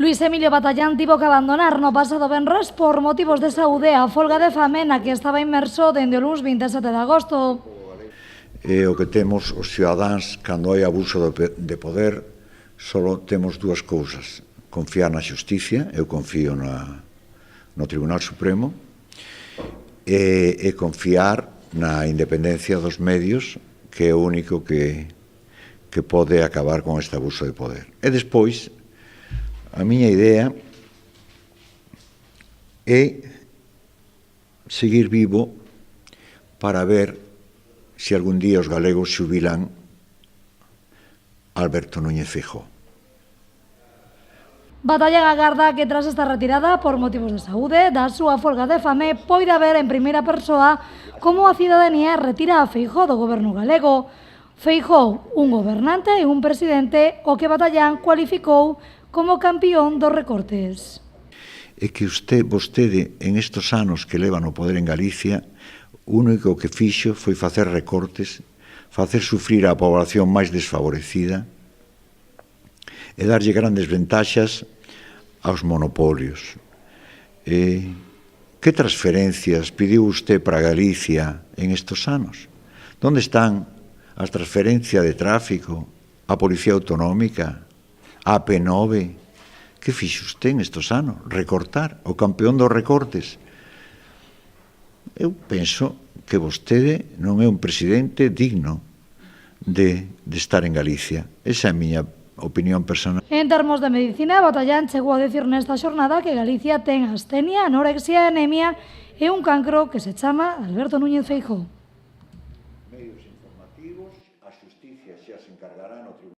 Luis Emilio Batallán tivo que abandonar no pasado venres por motivos de saúde a folga de fame na que estaba inmerso dende o luns 27 de agosto. E o que temos os cidadáns cando hai abuso de poder, só temos dúas cousas: confiar na xusticia, eu confío no Tribunal Supremo, e confiar na independencia dos medios, que é o único que pode acabar con este abuso de poder. E despois, a miña idea é seguir vivo para ver se algún día os galegos xubilan Alberto Núñez Feijóo. Batallán agarda que tras esta retirada por motivos de saúde da súa folga de fame poida ver en primeira persoa como a cidadanía retira a Feijóo do goberno galego. Feijóo, un gobernante e un presidente o que Batallán cualificou como campeón dos recortes. É que vostede, en estes anos que leva no poder en Galicia, o único que fixo foi facer recortes, facer sufrir a población máis desfavorecida e darlle grandes ventaxas aos monopolios. Que transferencias pediu usted para Galicia en estes anos? Onde están as transferencias de tráfico, a Policía Autonómica, a AP9? Que fixo usted nestes anos? Recortar, o campeón dos recortes. Eu penso que vostede non é un presidente digno de estar en Galicia. Esa é a miña opinión personal. En termos de medicina, Batallán chegou a dicir nesta xornada que Galicia ten astenia, anorexia e anemia e un cancro que se chama Alberto Núñez Feijóo.